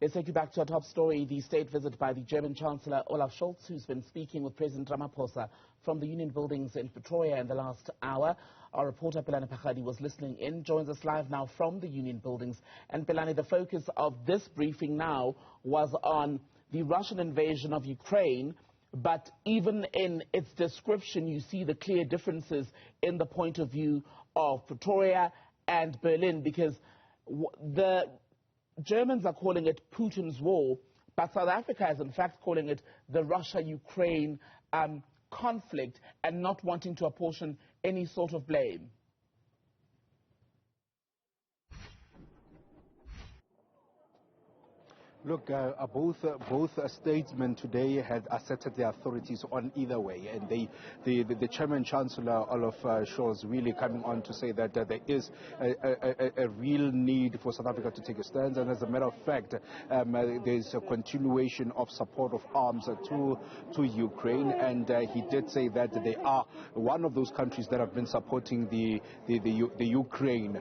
Let's take you back to our top story, the state visit by the German Chancellor Olaf Scholz, who's been speaking with President Ramaphosa from the Union buildings in Pretoria in the last hour. Our reporter Pelane Phakgadi was listening in, joins us live now from the Union buildings. And Pelane, the focus of this briefing now was on the Russian invasion of Ukraine, but even in its description, you see the clear differences in the point of view of Pretoria and Berlin, because the Germans are calling it Putin's war, but South Africa is in fact calling it the Russia-Ukraine conflict and not wanting to apportion any sort of blame. Look, both statesmen today had asserted their authorities on either way, and the German Chancellor Olaf Scholz really coming on to say that there is a real need for South Africa to take a stand, and as a matter of fact, there is a continuation of support of arms to Ukraine, and he did say that they are one of those countries that have been supporting the Ukraine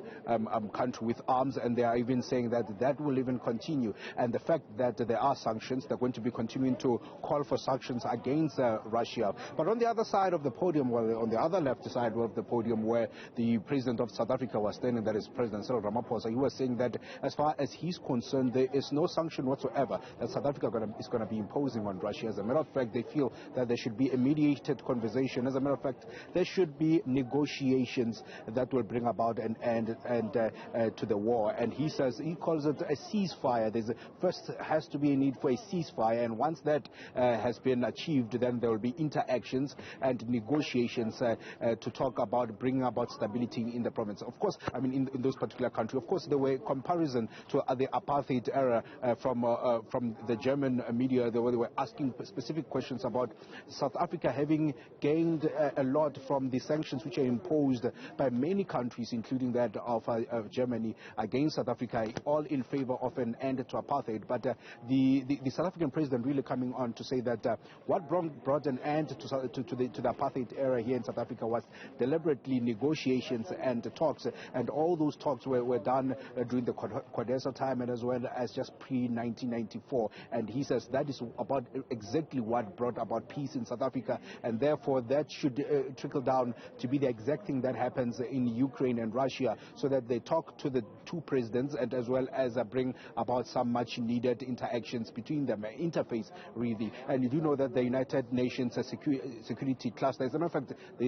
country with arms, and they are even saying that will even continue, and the fact that there are sanctions, they're going to be continuing to call for sanctions against Russia. But on the other side of the podium, well, on the other left side of the podium where the president of South Africa was standing, that is President Cyril Ramaphosa, he was saying that as far as he's concerned, there is no sanction whatsoever that South Africa is going to be imposing on Russia. As a matter of fact, they feel that there should be a mediated conversation. As a matter of fact, there should be negotiations that will bring about an end to the war. And he calls it a ceasefire. First has to be a need for a ceasefire, and once that has been achieved, then there will be interactions and negotiations to talk about bringing about stability in the province. Of course, I mean in those particular countries. Of course, there were comparison to the apartheid era from the German media. They were asking specific questions about South Africa having gained a lot from the sanctions which are imposed by many countries, including that of Germany, against South Africa, all in favor of an end to apartheid. But the South African president really coming on to say that what brought an end to the apartheid era here in South Africa was deliberately negotiations and talks, and all those talks were done during the Codesa time and as well as just pre-1994. And he says that is about exactly what brought about peace in South Africa, and therefore that should trickle down to be the exact thing that happens in Ukraine and Russia, so that they talk to the two presidents and as well as bring about some much needed interactions between them, interface really. And you do know that the United Nations Security Cluster, as a matter of fact, the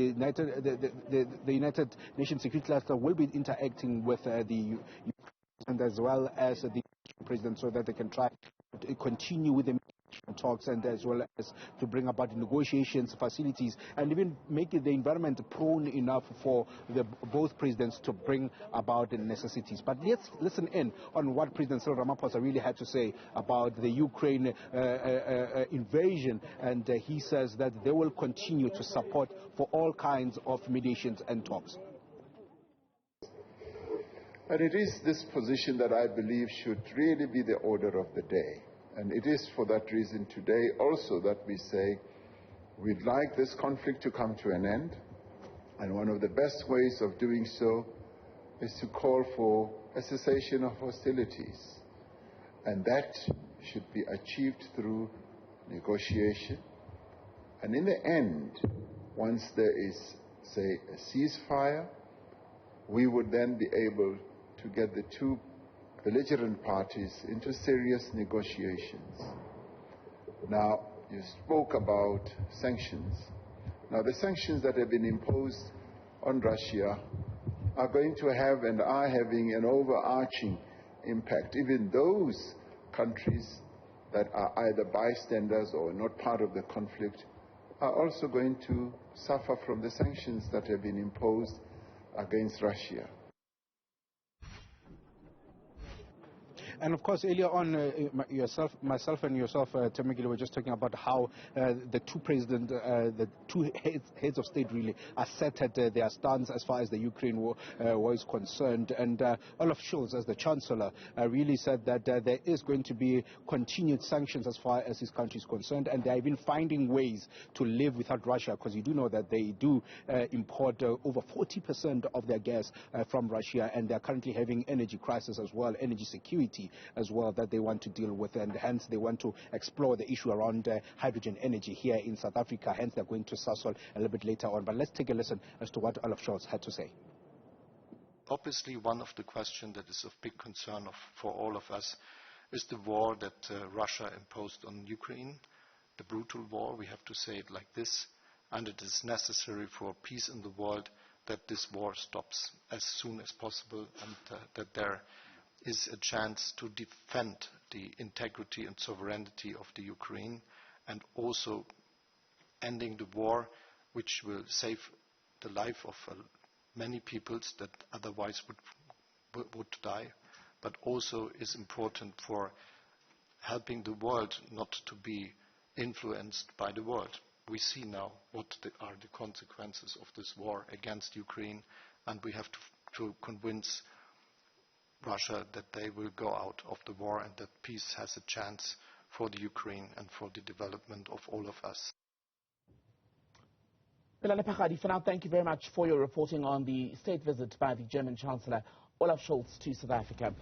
United Nations Security Cluster will be interacting with the and as well as the president, so that they can try to continue with the talks and as well as to bring about negotiations, facilities, and even make the environment prone enough for both presidents to bring about the necessities. But let's listen in on what President Cyril Ramaphosa really had to say about the Ukraine invasion, and he says that they will continue to support for all kinds of mediations and talks. And it is this position that I believe should really be the order of the day. And it is for that reason today also that we say we'd like this conflict to come to an end. And one of the best ways of doing so is to call for a cessation of hostilities. And that should be achieved through negotiation. And in the end, once there is, say, a ceasefire, we would then be able to get the two belligerent parties into serious negotiations. Now, you spoke about sanctions. Now, the sanctions that have been imposed on Russia are going to have and are having an overarching impact. Even those countries that are either bystanders or not part of the conflict are also going to suffer from the sanctions that have been imposed against Russia. And of course, earlier on, myself and yourself, Temegile, were just talking about how the two presidents, the two heads of state really asserted their stance as far as the Ukraine war was concerned. And Olaf Scholz, as the Chancellor, really said that there is going to be continued sanctions as far as his country is concerned, and they are even finding ways to live without Russia, because you do know that they do import over 40% of their gas from Russia, and they are currently having energy crisis as well, energy security. as well that they want to deal with, and hence they want to explore the issue around hydrogen energy here in South Africa. Hence they're going to Sasol a little bit later on. But let's take a listen as to what Olaf Scholz had to say. Obviously, one of the questions that is of big concern for all of us is the war that Russia imposed on Ukraine, the brutal war, we have to say it like this, and it is necessary for peace in the world that this war stops as soon as possible, and that there is a chance to defend the integrity and sovereignty of the Ukraine, and also ending the war, which will save the life of many peoples that otherwise would die, but also is important for helping the world not to be influenced by the world. We see now what are the consequences of this war against Ukraine, and we have to convince Russia that they will go out of the war and that peace has a chance for the Ukraine and for the development of all of us. Pelane Phakgadi, for now, thank you very much for your reporting on the state visit by the German Chancellor Olaf Scholz to South Africa.